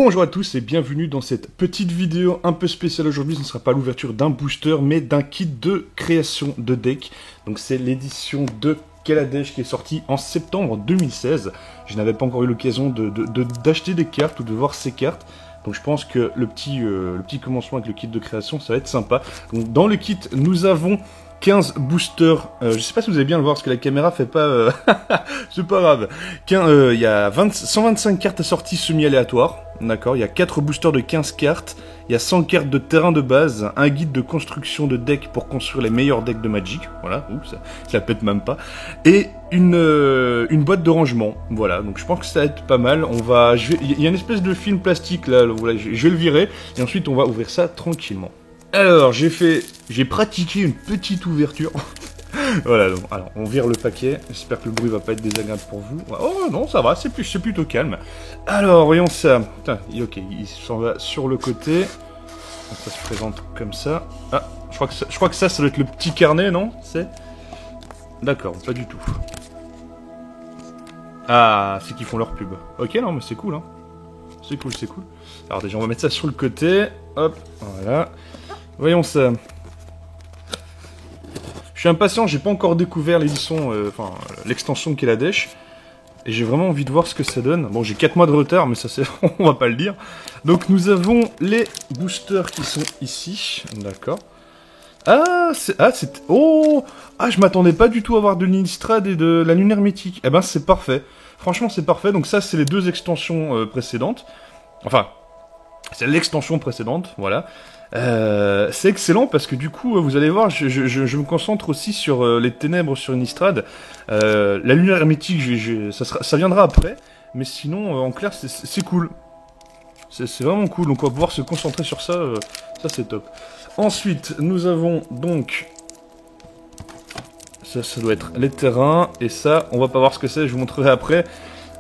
Bonjour à tous et bienvenue dans cette petite vidéo un peu spéciale aujourd'hui. Ce ne sera pas l'ouverture d'un booster mais d'un kit de création de deck. Donc c'est l'édition de Kaladesh qui est sortie en septembre 2016. Je n'avais pas encore eu l'occasion d'acheter des cartes ou de voir ces cartes. Donc je pense que le petit commencement avec le kit de création, ça va être sympa. Donc dans le kit, nous avons 15 boosters. Je sais pas si vous allez bien le voir parce que la caméra fait pas... c'est pas grave. Il y a 125 cartes assorties semi-aléatoires. D'accord, il y a 4 boosters de 15 cartes. Il y a 100 cartes de terrain de base. Un guide de construction de deck pour construire les meilleurs decks de Magic. Voilà, ça pète même pas. Et une boîte de rangement. Voilà, donc je pense que ça va être pas mal. Il y a une espèce de film plastique là. Voilà, je vais le virer. Et ensuite, on va ouvrir ça tranquillement. Alors, j'ai pratiqué une petite ouverture. Voilà, donc, alors, on vire le paquet. J'espère que le bruit va pas être désagréable pour vous. Oh non, ça va, c'est plutôt calme. Alors, voyons ça. Putain, ok, il s'en va sur le côté. Donc, ça se présente comme ça. Ah, je crois que ça doit être le petit carnet, non? C'est... D'accord, pas du tout. Ah, c'est qu'ils font leur pub. Ok, non, mais c'est cool, hein. C'est cool, c'est cool. Alors déjà, on va mettre ça sur le côté. Hop, voilà. Voyons ça. Je suis impatient, j'ai pas encore découvert l'édition, l'extension de Kaladesh. Et j'ai vraiment envie de voir ce que ça donne. Bon, j'ai 4 mois de retard, mais ça c'est... on va pas le dire. Donc nous avons les boosters qui sont ici. D'accord. Ah, c'est... Oh! Ah, je m'attendais pas du tout à avoir de l'Innistrad et de la Lune Hermétique. Eh ben, c'est parfait. Franchement, c'est parfait. Donc ça, c'est les deux extensions précédentes. Enfin, c'est l'extension précédente, voilà. C'est excellent parce que du coup, vous allez voir, je me concentre aussi sur les ténèbres sur Innistrad. La lumière hermétique, ça viendra après, mais sinon, en clair, c'est cool. C'est vraiment cool, donc on va pouvoir se concentrer sur ça, ça c'est top. Ensuite, nous avons donc... Ça doit être les terrains, et ça, on va pas voir ce que c'est, je vous montrerai après.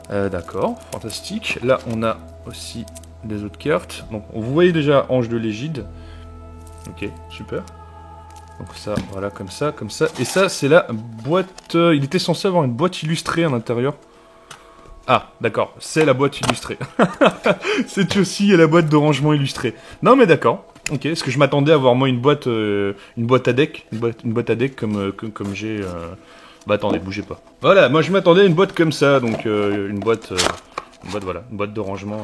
D'accord, fantastique. Là, on a aussi des autres cartes. Donc, vous voyez déjà Ange de l'Égide. Ok, super. Donc ça, voilà, comme ça, comme ça. Et ça, c'est la boîte... il était censé avoir une boîte illustrée à l'intérieur. Ah, d'accord, c'est la boîte illustrée. C'est aussi la boîte de rangement illustrée. Non, mais d'accord. Ok, est-ce que je m'attendais à avoir moi une boîte à deck, une boîte à deck comme j'ai... Bah attendez, bougez pas. Voilà, moi je m'attendais à une boîte comme ça, donc une boîte, voilà, une boîte de rangement.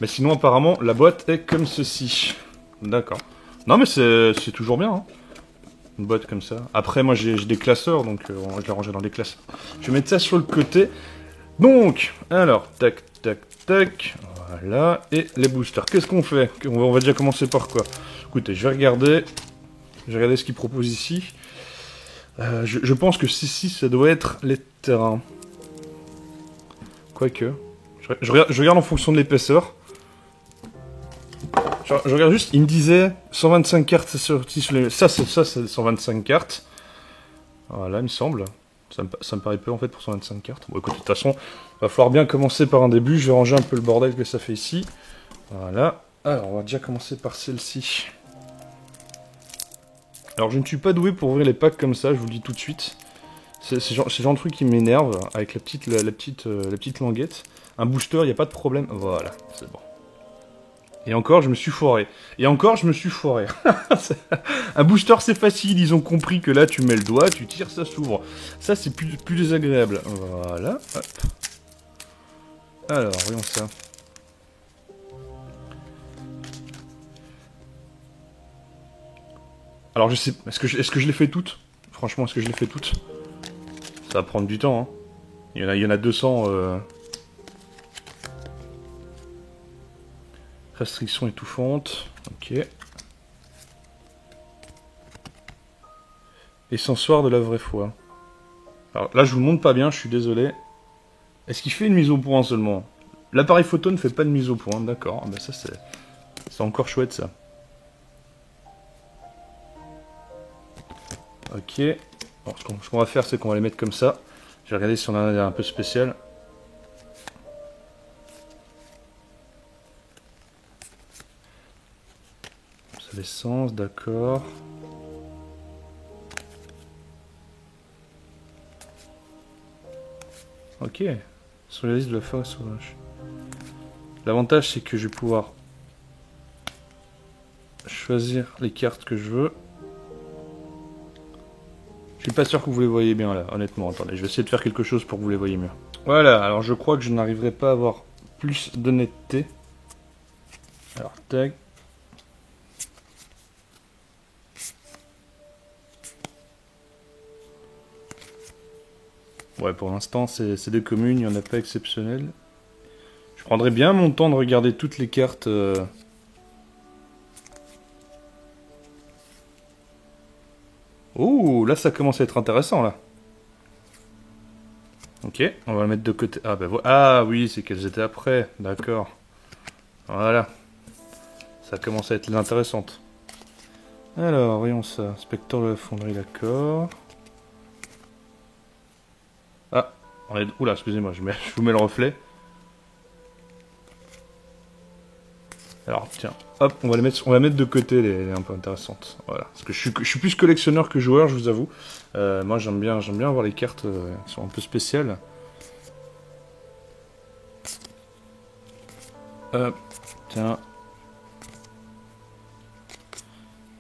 Mais sinon, apparemment, la boîte est comme ceci. D'accord. Non, mais c'est toujours bien, hein. Une boîte comme ça. Après, moi, j'ai des classeurs, donc je vais ranger dans les classeurs. Je vais mettre ça sur le côté. Donc, alors, tac, tac, tac. Voilà. Et les boosters. Qu'est-ce qu'on fait? On va déjà commencer par quoi? Écoutez, je vais regarder ce qu'ils proposent ici. Je pense que ceci, ça doit être les terrains. Quoique. Je regarde en fonction de l'épaisseur. Je regarde juste, il me disait 125 cartes sorties sur les... Ça, c'est 125 cartes. Voilà, il me semble. Ça me paraît peu, en fait, pour 125 cartes. Bon, écoutez, de toute façon, il va falloir bien commencer par un début. Je vais ranger un peu le bordel que ça fait ici. Voilà. Alors, on va déjà commencer par celle-ci. Alors, je ne suis pas doué pour ouvrir les packs comme ça, je vous le dis tout de suite. C'est le genre de truc qui m'énerve, avec la petite languette. Un booster, il n'y a pas de problème. Voilà, c'est bon. Et encore, je me suis foiré. Et encore, je me suis foiré. Un booster, c'est facile. Ils ont compris que là, tu mets le doigt, tu tires, ça s'ouvre. Ça, c'est plus désagréable. Voilà. Hop. Alors, voyons ça. Alors, je sais... Est-ce que je les fais toutes? Franchement, est-ce que je les fais toutes? Ça va prendre du temps, hein. Il y en a 200... Restriction étouffante, ok. Essensoir de la vraie foi. Alors là, je vous le montre pas bien, je suis désolé. Est-ce qu'il fait une mise au point seulement? L'appareil photo ne fait pas de mise au point, d'accord. Ben ça, c'est encore chouette, ça. Ok. Bon, ce qu'on va faire, c'est qu'on va les mettre comme ça. Je vais regarder si on en a un peu spécial. L'essence, d'accord. Ok. Sur la liste de la forêt sauvage. L'avantage, c'est que je vais pouvoir choisir les cartes que je veux. Je suis pas sûr que vous les voyez bien là, honnêtement. Attendez, je vais essayer de faire quelque chose pour que vous les voyez mieux. Voilà, alors je crois que je n'arriverai pas à avoir plus d'honnêteté. Alors, tac. Ouais, pour l'instant, c'est des communes, il n'y en a pas exceptionnel. Je prendrais bien mon temps de regarder toutes les cartes. Oh, là, ça commence à être intéressant, là. Ok, on va le mettre de côté. Ah, bah, ah oui, c'est qu'elles étaient après. D'accord. Voilà. Ça commence à être intéressante. Alors, voyons ça. Inspecteur de la fonderie, d'accord. Ah, on est... Oula, excusez-moi, je vous mets le reflet. Alors, tiens, hop, on va mettre de côté les un peu intéressantes. Voilà, parce que je suis plus collectionneur que joueur, je vous avoue. Moi, j'aime bien avoir les cartes qui sont un peu spéciales. Hop, tiens.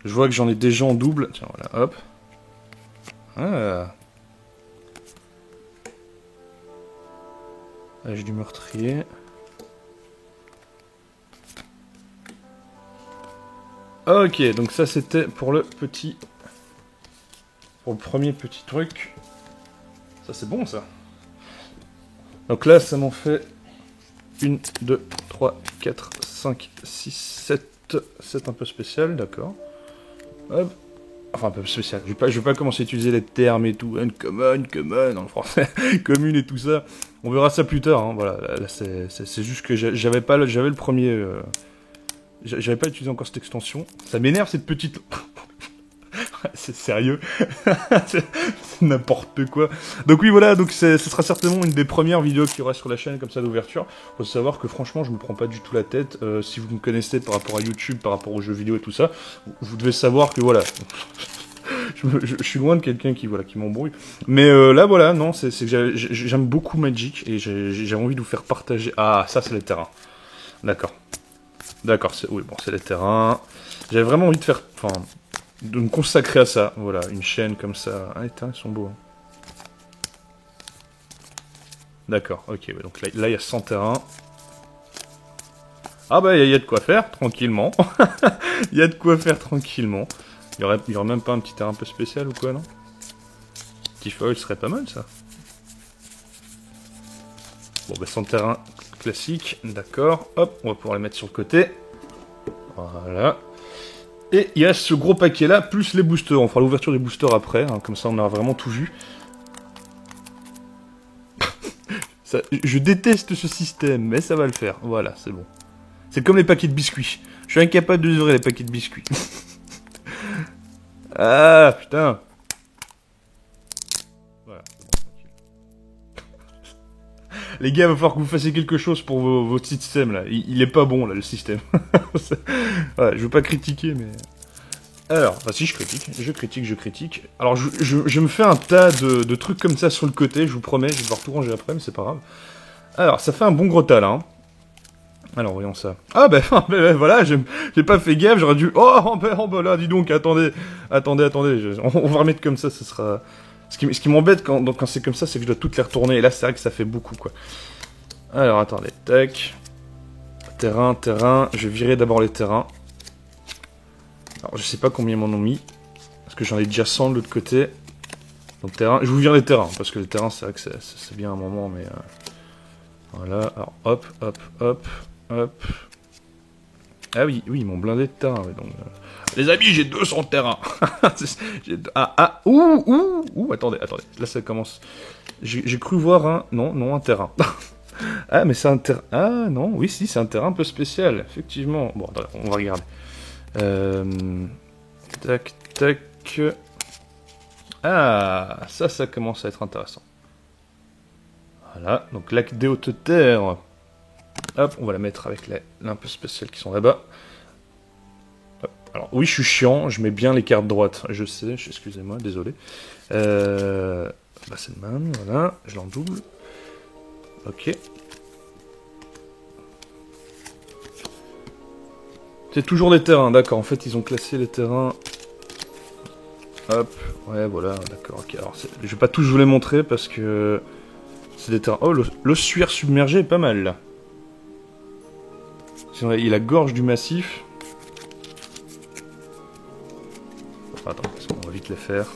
Je vois que j'en ai déjà en double. Tiens, voilà, hop. Ah. Âge du meurtrier. Ok, donc ça c'était pour le petit... Pour le premier petit truc. Ça c'est bon ça. Donc là ça m'en fait 1, 2, 3, 4, 5, 6, 7. 7 un peu spécial, d'accord. Hop. Enfin un peu spécial. Je vais pas commencer à utiliser les termes et tout. Uncommon, common en français. Commune et tout ça. On verra ça plus tard. Hein. Voilà, là c'est juste que j'avais le premier... J'avais pas utilisé encore cette extension. Ça m'énerve cette petite... C'est sérieux. C'est n'importe quoi. Donc oui, voilà, donc ce sera certainement une des premières vidéos qu'il y aura sur la chaîne comme ça d'ouverture. Faut savoir que franchement, je me prends pas du tout la tête. Si vous me connaissez par rapport à YouTube, par rapport aux jeux vidéo et tout ça, vous devez savoir que voilà... je suis loin de quelqu'un qui m'embrouille. Mais là, voilà, non, c'est que j'aime beaucoup Magic et j'ai envie de vous faire partager... Ah, ça, c'est les terrains. D'accord. D'accord, oui, bon, c'est les terrains. J'avais vraiment envie de faire... Enfin, de me consacrer à ça. Voilà, une chaîne comme ça. Ah, les terrains, ils sont beaux. Hein. D'accord, ok. Ouais, donc là, il y a 100 terrains. Ah bah, il y a de quoi faire, tranquillement. Il y a de quoi faire, tranquillement. Il y aurait même pas un petit terrain un peu spécial ou quoi, non? Petit foil serait pas mal, ça. Bon, bah, 100 terrains classique, d'accord. Hop, on va pouvoir les mettre sur le côté. Voilà. Et il y a ce gros paquet là, plus les boosters. On fera l'ouverture des boosters après, hein, comme ça on aura vraiment tout vu. Ça, je déteste ce système, mais ça va le faire. Voilà, c'est bon. C'est comme les paquets de biscuits. Je suis incapable de livrer les paquets de biscuits. Ah, putain. Voilà, c'est bon, tranquille. Les gars, il va falloir que vous fassiez quelque chose pour votre système là. Il est pas bon là, le système. Ouais, je veux pas critiquer, mais... Alors, bah si, je critique. Alors, je me fais un tas de trucs comme ça sur le côté, je vous promets, je vais devoir tout ranger après, mais c'est pas grave. Alors, ça fait un bon gros tas, là. Hein. Alors, voyons ça. Ah, bah, voilà, j'ai pas fait gaffe, j'aurais dû... Oh, bah là, dis donc, attendez, on va remettre comme ça, ce sera... Ce qui m'embête quand c'est comme ça, c'est que je dois toutes les retourner, et là, c'est vrai que ça fait beaucoup, quoi. Alors, attendez, tac... Terrain, je vais virer d'abord les terrains. Alors, je sais pas combien ils m'en ont mis. Parce que j'en ai déjà 100 de l'autre côté. Donc, terrain. Je vous vire les terrains. Parce que les terrains, c'est vrai que c'est bien un moment. Mais voilà. Alors, hop. Ah oui, ils m'ont blindé de terrain. Ouais, donc, les amis, j'ai 200 terrains. Attendez. Là, ça commence. J'ai cru voir un... Non, un terrain. Ah, mais c'est un terrain... Ah, non, oui, si, c'est un terrain un peu spécial. Effectivement. Bon, attendez, on va regarder. Tac. Ah, ça commence à être intéressant. Voilà, donc lac des hautes terres. Hop, on va la mettre avec les un peu spéciales qui sont là-bas. Alors, oui, je suis chiant, je mets bien les cartes droites. Je sais, excusez-moi, désolé. Bah, c'est le même, voilà, je l'en double. Ok. C'est toujours des terrains, d'accord. En fait, ils ont classé les terrains. Hop, ouais, voilà, d'accord. Ok, alors je vais pas tous vous les montrer parce que c'est des terrains. Oh, l'ossuaire submergé est pas mal là. Il a la gorge du massif. Attends, on va vite les faire.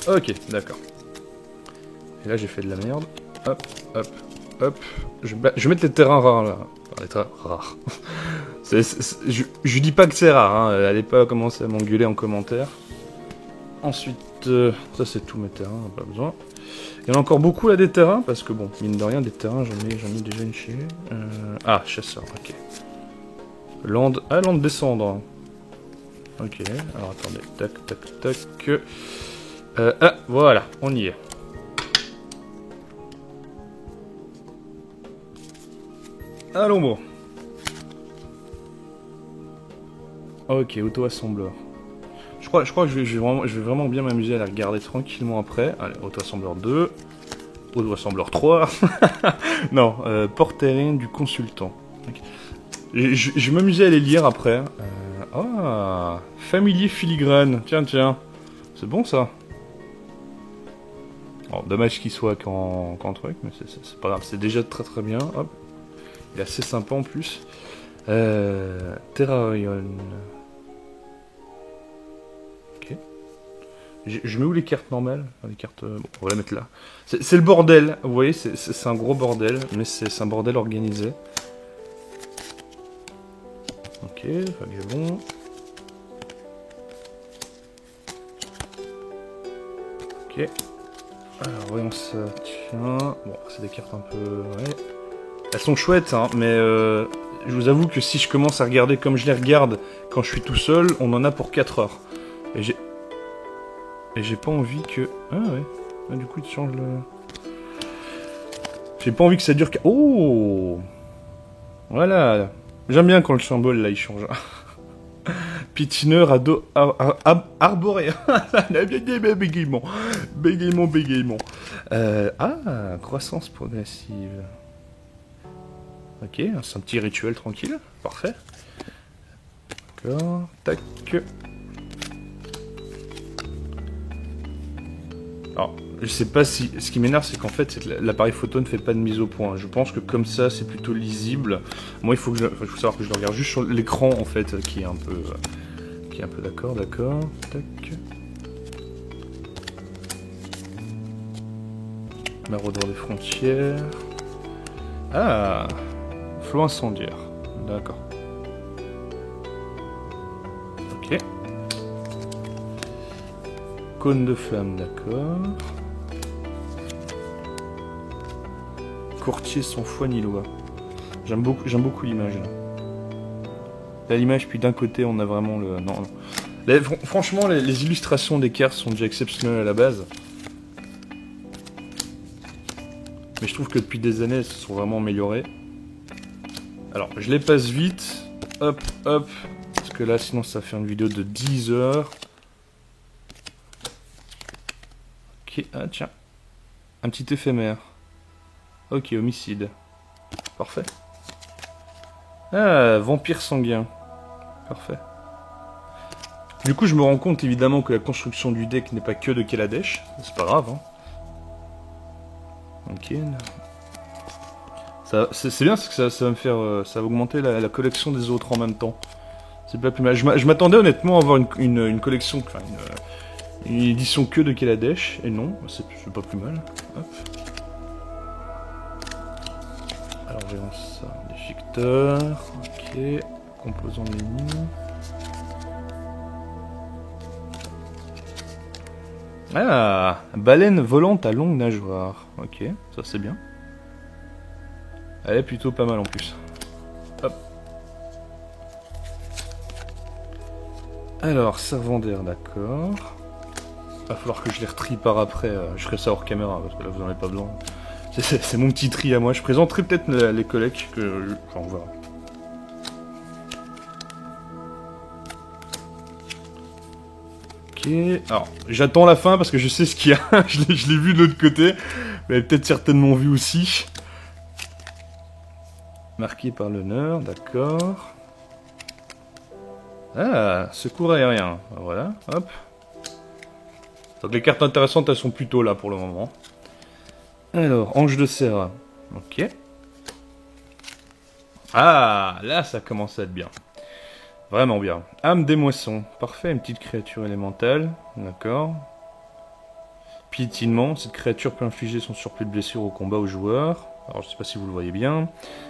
Ok, d'accord. Et là, j'ai fait de la merde. Hop, hop, hop. Je vais mettre les terrains rares là. Enfin, les terrains rares. Je dis pas que c'est rare, hein. Allez pas commencer à m'engueuler en commentaire. Ensuite, ça c'est tous mes terrains, pas besoin. Il y en a encore beaucoup là des terrains, parce que bon, mine de rien, des terrains, j'en ai déjà une chier. Ah, chasseur, ok. Land, land descendre. Ok, alors attendez, tac, tac, tac. Ah, voilà, on y est. Allons bon. Ok, auto-assembleur. Je crois que je vais vraiment bien m'amuser à la regarder tranquillement après. Allez, auto-assembleur 2. Auto-assembleur 3. Non, porte-terrain du consultant. Okay. Je vais m'amuser à les lire après. Ah, familier filigrane. Tiens, tiens. C'est bon ça. Oh, dommage qu'il soit qu'en truc, mais c'est pas grave. C'est déjà très très bien. Hop. Il est assez sympa en plus. Terrarion. Ok. Je mets où les cartes normales? Les cartes. Bon, on va la mettre là. C'est le bordel. Vous voyez, c'est un gros bordel, mais c'est un bordel organisé. Ok, vagabond. Ok. Alors, voyons ça. Tiens. Bon, c'est des cartes un peu. Ouais. Elles sont chouettes, hein, mais je vous avoue que si je commence à regarder comme je les regarde quand je suis tout seul, on en a pour 4 heures. Et j'ai pas envie que... Ah ouais. Ah, du coup, il change le... J'ai pas envie que ça dure... Oh! Voilà. J'aime bien quand le symbole, là, il change. Pitineur ado... arboré. Bégaiement. Bégaiement. Ah, croissance progressive. Ok, c'est un petit rituel tranquille. Parfait. D'accord. Tac. Alors, je sais pas si... Ce qui m'énerve, c'est qu'en fait, c'est que l'appareil photo ne fait pas de mise au point. Je pense que comme ça, c'est plutôt lisible. Moi, il faut savoir que je le regarde juste sur l'écran, en fait, qui est un peu... d'accord. Tac. Maraudeur des frontières. Ah, flot incendiaire. D'accord. Ok. Cône de flamme, d'accord. Courtier sans foi ni loi. J'aime beaucoup l'image. Là, l'image, puis d'un côté, on a vraiment le... Non. Franchement, les illustrations des cartes sont déjà exceptionnelles à la base. Mais je trouve que depuis des années, elles se sont vraiment améliorées. Alors, je les passe vite. Hop. Parce que là, sinon, ça va faire une vidéo de 10 heures. Ok, ah tiens. Un petit éphémère. Ok, homicide. Parfait. Ah, vampire sanguin. Parfait. Du coup, je me rends compte évidemment que la construction du deck n'est pas que de Kaladesh. C'est pas grave, hein. Ok. C'est bien parce que ça va me faire... ça va augmenter la collection des autres en même temps. C'est pas plus mal. Je m'attendais honnêtement à avoir une collection... Enfin, une édition que de Kaladesh. Et non, c'est pas plus mal. Hop. Alors, voyons ça. Déchiqueteur. Ok. Composant menu. Ah, baleine volante à longue nageoire. Ok, ça c'est bien. Elle est plutôt pas mal en plus. Hop. Alors, servant d'air, d'accord. Va falloir que je les retrie par après. Je ferai ça hors caméra parce que là vous en avez pas besoin. C'est mon petit tri à moi. Je présenterai peut-être les collègues que j'en vois. Ok, alors j'attends la fin parce que je sais ce qu'il y a. je l'ai vu de l'autre côté. Vous l'avez peut-être certainement vu aussi. Marqué par l'honneur, d'accord. Ah, secours aérien. Voilà, hop. Donc les cartes intéressantes, elles sont plutôt là pour le moment. Alors, ange de Serra. Ok. Ah, là, ça commence à être bien. Vraiment bien. Âme des moissons. Parfait, une petite créature élémentale. D'accord. Piétinement. Cette créature peut infliger son surplus de blessure au combat au joueur. Alors, je sais pas si vous le voyez bien.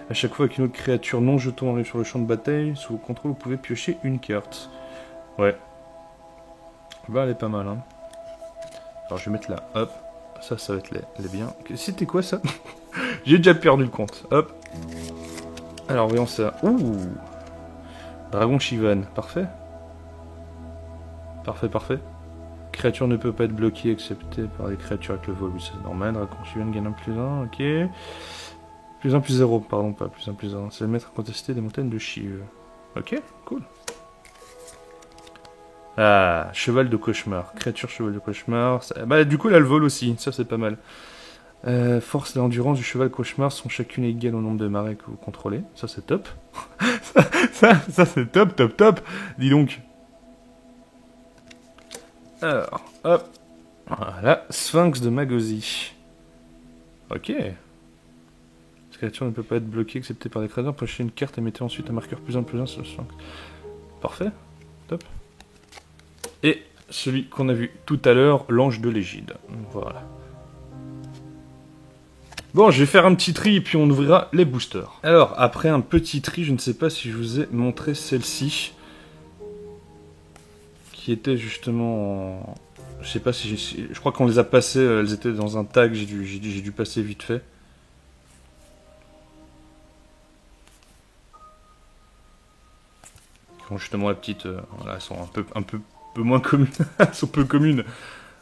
À chaque fois qu'une autre créature non jeton arrive sur le champ de bataille, sous vos contrôles, vous pouvez piocher une carte. Ouais. Bah, elle est pas mal, hein. Alors, je vais mettre là. Hop. Ça va être les biens. C'était quoi, ça? J'ai déjà perdu le compte. Hop. Alors, voyons ça. Ouh. Dragon Shivan. Parfait. Parfait, parfait. Créature ne peut pas être bloquée excepté par les créatures avec le vol. Oui, c'est normal. Dragon Shivan gagne un +1. Ok. +1, +0. Pardon, pas +1, +1. C'est le maître contesté des montagnes de Shiv. Ok, cool. Ah, cheval de cauchemar. Créature cheval de cauchemar. Ça... Bah, du coup, là, le vol aussi. Ça, c'est pas mal. Force et endurance du cheval cauchemar sont chacune égales au nombre de marais que vous contrôlez. Ça, c'est top. ça c'est top, top, top. Dis donc. Alors, hop. Voilà. Sphinx de Magosi. Ok. Cette créature ne peut pas être bloquée excepté par des créatures. Pochez une carte et mettez ensuite un marqueur +1 sur le sphinx. Parfait. Top. Et celui qu'on a vu tout à l'heure, l'ange de l'égide. Voilà. Bon, je vais faire un petit tri et puis on ouvrira les boosters. Alors, après un petit tri, je ne sais pas si je vous ai montré celle-ci. Qui était justement en... Je sais pas si j'ai... Je crois qu'on les a passées, elles étaient dans un tag, j'ai dû passer vite fait. Qui ont justement la petite... voilà, elles sont un peu moins communes. Elles sont peu communes.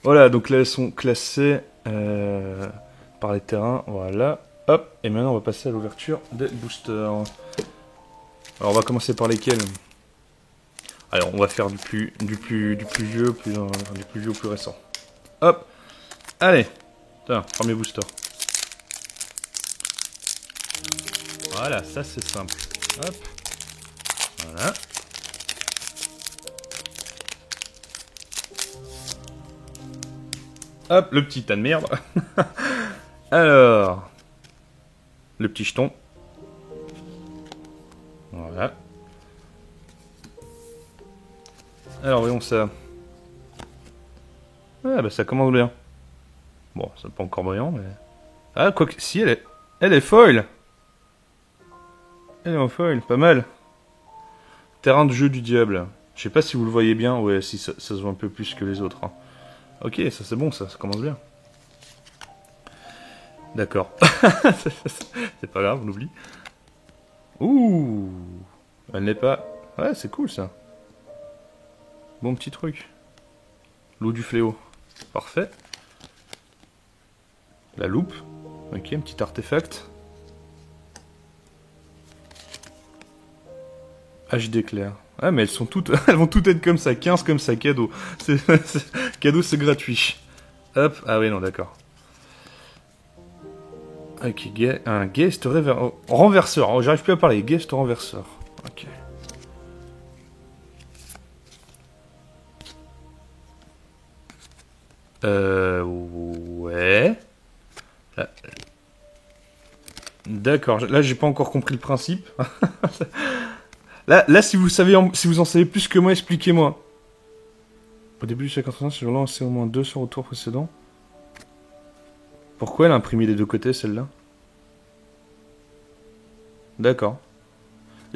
Voilà, donc là elles sont classées par les terrains. Voilà. Hop, et maintenant on va passer à l'ouverture des boosters. Alors on va commencer par lesquels? Alors on va faire du plus vieux au plus récent. Hop. Allez. Tiens, premier booster. Voilà, ça c'est simple. Hop. Voilà. Hop, le petit tas de merde. Alors. Le petit jeton. Voilà. Alors, voyons ça. Ah, bah ça commence bien. Bon, c'est pas encore brillant, mais... Ah, quoi que... Si, elle est foil. Elle est en foil, pas mal. Terrain de jeu du diable. Je sais pas si vous le voyez bien. Ouais, si, ça se voit un peu plus que les autres. Hein. Ok, ça c'est bon, ça commence bien. D'accord. C'est pas grave, on oublie. Ouh. Elle n'est pas... Ouais, c'est cool, ça. Bon petit truc. L'eau du fléau. Parfait. La loupe. Ok, un petit artefact. Hache d'éclair. Ah, mais elles sont toutes... elles vont toutes être comme ça. 15 comme ça, cadeau. Cadeau, c'est gratuit. Hop. Ah oui, non, d'accord. Ok, un guest renverseur. Oh, j'arrive plus à parler. Guest renverseur. Ok. Ouais. D'accord. Là, j'ai pas encore compris le principe. Là, si vous en savez plus que moi, expliquez-moi. Au début du 55, ce jour-là, on sait au moins 2 sur le tour précédent. Pourquoi elle a imprimé des deux côtés, celle-là? D'accord.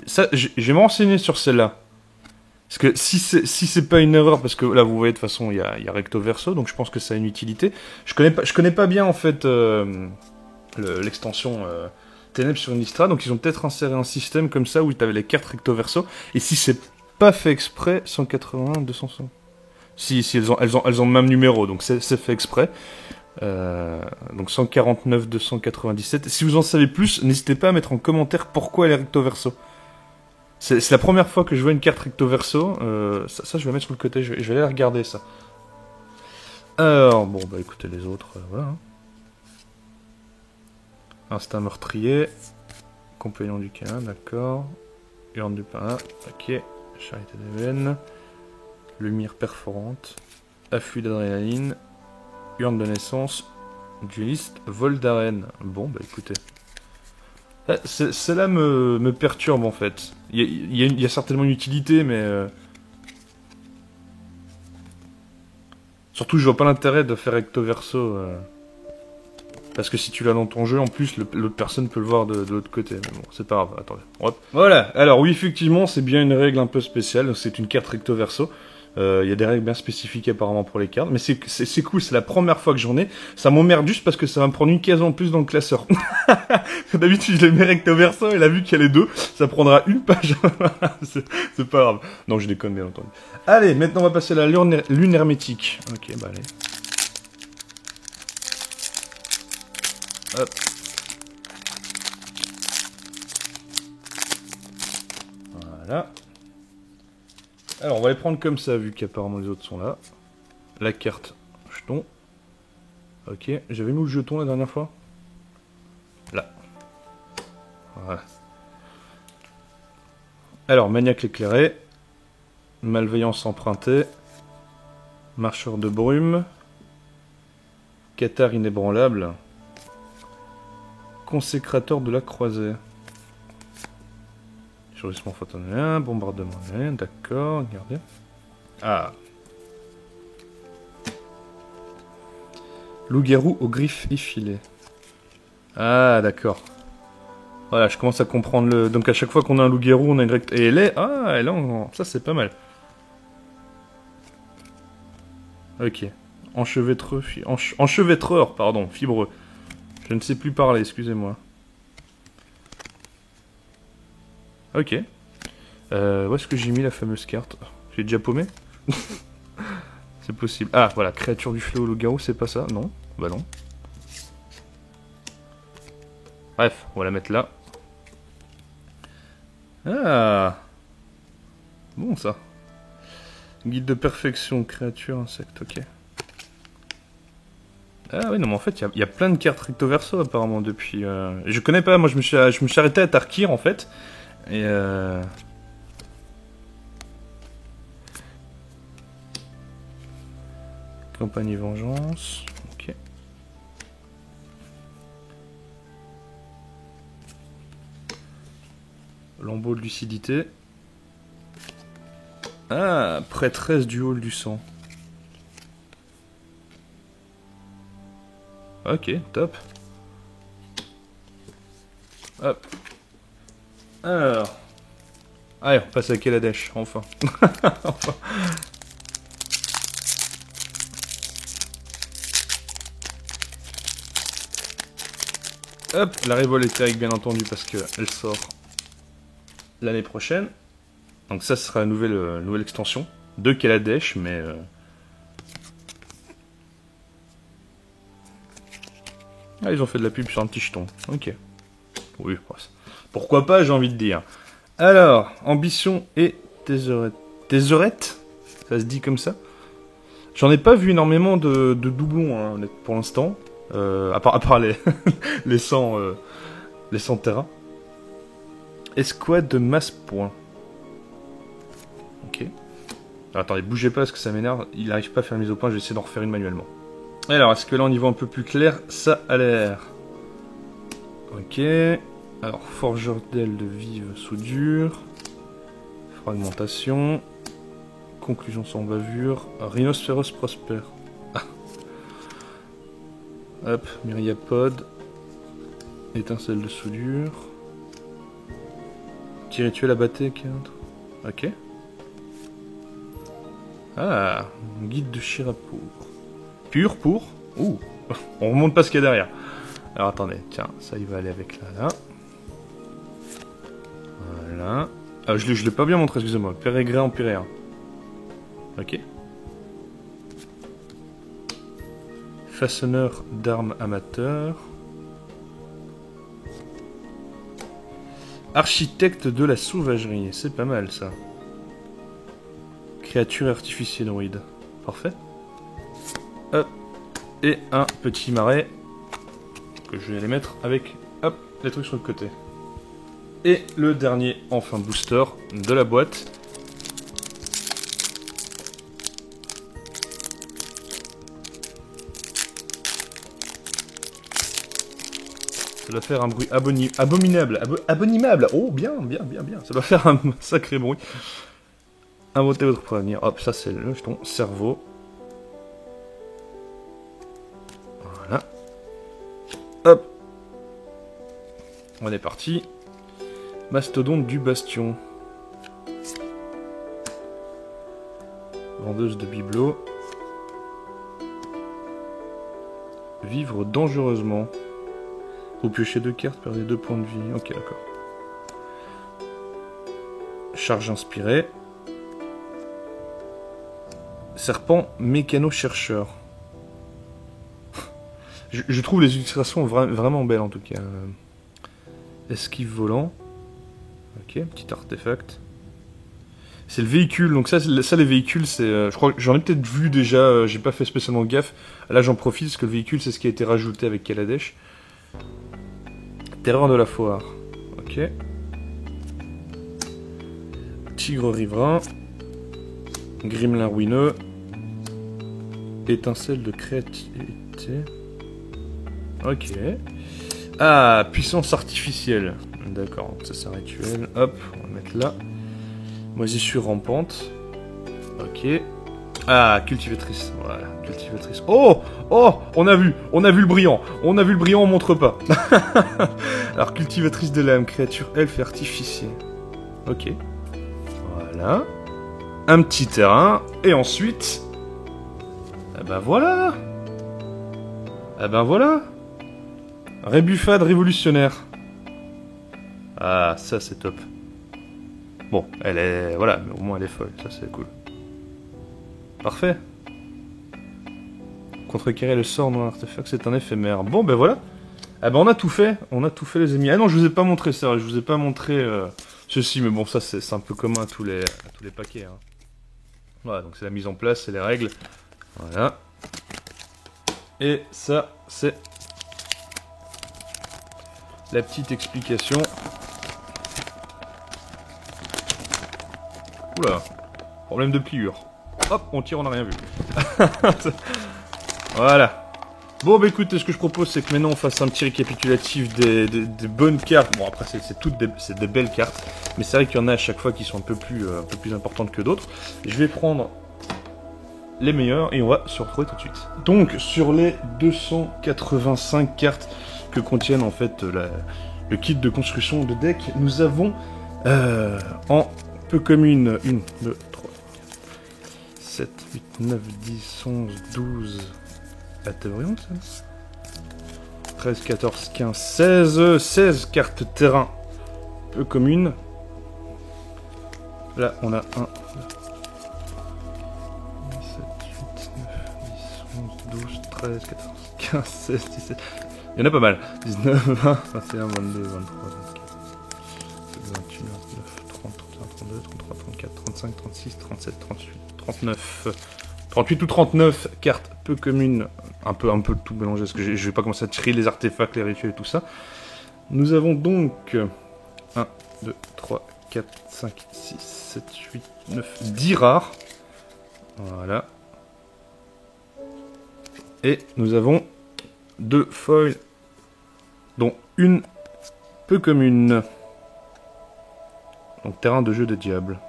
Ça, je vais me renseigner sur celle-là. Parce que si c'est pas une erreur, parce que là vous voyez de toute façon il y a recto verso, donc je pense que ça a une utilité. Je connais pas bien en fait l'extension Ténèbres sur Innistrad, donc ils ont peut-être inséré un système comme ça où tu avais les cartes recto verso. Et si c'est pas fait exprès, 181, 200. Si elles ont le même numéro, donc c'est fait exprès. Donc 149, 297. Si vous en savez plus, n'hésitez pas à mettre en commentaire pourquoi elle est recto verso. C'est la première fois que je vois une carte recto verso. Ça, je vais mettre sur le côté. Je vais aller regarder ça. Alors, bon, bah écoutez, les autres, voilà. Hein. Instinct meurtrier. compagnon du câlin, d'accord. Urne du pain, ok. Charité des veines. Lumière perforante. Affût d'adrénaline. Urne de naissance. Dueliste. Vol d'arène. Bon, bah écoutez. Celle-là me perturbe en fait. Il y a certainement une utilité, mais... Surtout, je vois pas l'intérêt de faire recto verso. Parce que si tu l'as dans ton jeu, en plus, l'autre personne peut le voir de l'autre côté. Mais bon, c'est pas grave, attendez. Hop. Voilà, alors oui, effectivement, c'est bien une règle un peu spéciale. C'est une carte recto verso. Il y a des règles bien spécifiques apparemment pour les cartes. Mais c'est cool, c'est la première fois que j'en ai. Ça m'emmerde juste parce que ça va me prendre une case en plus dans le classeur. D'habitude, je les mets recto verso et là, vu qu'il y a les deux, ça prendra une page. C'est pas grave. Non, je déconne bien entendu. Allez, maintenant on va passer à la lune hermétique. Ok, bah allez. Hop. Voilà. Alors, on va les prendre comme ça, vu qu'apparemment les autres sont là. La carte jeton. Ok, j'avais mis où le jeton la dernière fois? Là. Voilà. Alors, maniaque éclairé. Malveillance empruntée. Marcheur de brume. Cathare inébranlable. Consécrateur de la croisée. Surgissement photonnien, bombardement aérien, d'accord, regardez. Ah. Loup-garou aux griffes effilées. Ah, d'accord. Voilà, je commence à comprendre le... Donc à chaque fois qu'on a un loup-garou, on a une recte... Et elle est... Ah, elle est en... Ça, c'est pas mal. Ok. Enchevêtreur, pardon, fibreux. Je ne sais plus parler, excusez-moi. Ok. Où est-ce que j'ai mis la fameuse carte? J'ai déjà paumé. C'est possible. Ah, voilà, créature du fléau loup-garou, c'est pas ça? Non. Bah non. Bref, on va la mettre là. Ah. Bon, ça. Guide de perfection, créature, insecte, ok. Ah oui, non, mais en fait, il y a plein de cartes recto verso apparemment depuis... Je connais pas, moi je me suis arrêté à Tarkir en fait. Et Compagnie Vengeance, ok. Lambeau de lucidité. Ah, prêtresse du hall du sang. Ok, top. Hop. Alors. Allez, on passe à Kaladesh, enfin. Enfin. Hop, la révolte éthérique, bien entendu, parce qu'elle sort l'année prochaine. Donc ça sera une nouvelle extension de Kaladesh, mais... Ah, ils ont fait de la pub sur un petit jeton. Ok. Oui, pourquoi pas, j'ai envie de dire. Alors, ambition et Tézerette. Tézerette? Ça se dit comme ça? J'en ai pas vu énormément de doublons, hein, pour l'instant. À part les, les 100 terrains. Escouade de masse point. Ok. Alors, attendez, bougez pas parce que ça m'énerve. Il n'arrive pas à faire mise au point, je vais essayer d'en refaire une manuellement. Alors, est-ce que là on y voit un peu plus clair? Ça a l'air. Ok. Alors, forgeur d'ailes de vive soudure. Fragmentation. Conclusion sans bavure. Rhinocéros prospère. Ah. Hop, myriapode. Étincelle de soudure. Petit rituel à battre, ok. Ah, guide de Chirapour. Pur pour... Ouh, on remonte pas ce qu'il y a derrière. Alors attendez, tiens, ça il va aller avec là. Voilà. Ah, je l'ai pas bien montré, excusez-moi. Pérégrin empyréen. Ok. Façonneur d'armes amateur. Architecte de la sauvagerie, c'est pas mal ça. Créature artificielle druide. Parfait. Hop. Et un petit marais que je vais aller mettre avec, hop, les trucs sur le côté. Et le dernier, enfin, booster de la boîte. Ça doit faire un bruit abominable. Abominable. Oh, bien. Ça doit faire un sacré bruit. Inventez votre prévenir. Hop, ça c'est le jeton cerveau. Voilà. Hop. On est parti. Mastodonte du Bastion. Vendeuse de bibelots. Vivre dangereusement. Vous piochez 2 cartes, perdez 2 points de vie. Ok, d'accord. Charge inspirée. Serpent mécano-chercheur. je trouve les illustrations vraiment belles en tout cas. Esquive volant. Ok, petit artefact. C'est le véhicule, donc ça les véhicules, c'est, je crois que j'en ai peut-être vu déjà, j'ai pas fait spécialement gaffe. Là j'en profite parce que le véhicule c'est ce qui a été rajouté avec Kaladesh. Terreur de la foire. Ok. Tigre riverain. Gremlin ruineux. Étincelle de créativité. Ok. Ah, puissance artificielle. D'accord, ça c'est un rituel. Hop, on va mettre là. Moisissure rampante. Ok. Ah, cultivatrice. Voilà, cultivatrice. Oh, oh, on a vu le brillant. On a vu le brillant, on montre pas. Alors, cultivatrice de l'âme, créature elfe et artificier. Ok. Voilà. Un petit terrain. Et ensuite... Eh ben voilà. Eh ben voilà. Rébuffade révolutionnaire. Ah, ça c'est top. Bon, elle est... Voilà, mais au moins elle est folle. Ça c'est cool. Parfait. Contrecarrer le sort dans l'artefact, c'est un éphémère. Bon, ben voilà. Ah ben on a tout fait les amis. Ah non, je vous ai pas montré ça, je vous ai pas montré ceci, mais bon, ça c'est un peu commun à tous les paquets. Hein. Voilà, donc c'est la mise en place, c'est les règles. Voilà. Et ça, c'est la petite explication. Oula, problème de pliure. Hop, on tire, on n'a rien vu. Voilà. Bon, bah écoutez, ce que je propose, c'est que maintenant on fasse un petit récapitulatif des bonnes cartes. Bon, après, c'est des belles cartes, mais c'est vrai qu'il y en a à chaque fois qui sont un peu plus importantes que d'autres. Je vais prendre les meilleures et on va se retrouver tout de suite. Donc, sur les 285 cartes que contiennent en fait le kit de construction de deck, nous avons en peu commune 1, 2, 3, 7, 8, 9, 10, 11, 12... Ah, t'as vraiment ça 13, 14, 15, 16 cartes terrain peu communes. Là, on a 1, 2, 7, 8, 9, 10, 11, 12, 13, 14, 15, 16, 17... Il y en a pas mal. 19, 20, 21, 22, 23, 24, 28, 29, 30, 31, 32, 33, 34, 35, 36, 37, 38, 39... 38 ou 39 cartes peu communes, un peu tout mélangé, parce que je vais pas commencer à tirer les artefacts, les rituels et tout ça. Nous avons donc 1, 2, 3, 4, 5, 6, 7, 8, 9, 10 rares. Voilà. Et nous avons 2 foils, dont une peu commune. Donc terrain de jeu de diable.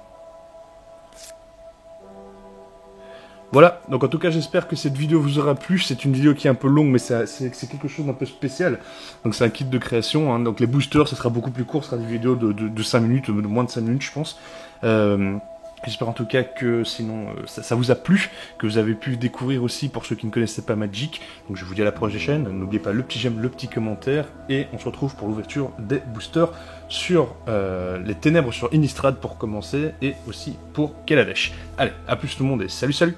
Voilà, donc en tout cas j'espère que cette vidéo vous aura plu. C'est une vidéo qui est un peu longue, mais c'est quelque chose d'un peu spécial. Donc c'est un kit de création, hein. Donc les boosters, ça sera beaucoup plus court, ce sera des vidéos de 5 minutes, de moins de 5 minutes je pense. J'espère en tout cas que sinon ça vous a plu, que vous avez pu découvrir aussi pour ceux qui ne connaissaient pas Magic. Donc je vous dis à la prochaine, n'oubliez pas le petit j'aime, le petit commentaire, et on se retrouve pour l'ouverture des boosters sur les ténèbres sur Innistrad pour commencer, et aussi pour Kaladesh. Allez, à plus tout le monde et salut salut.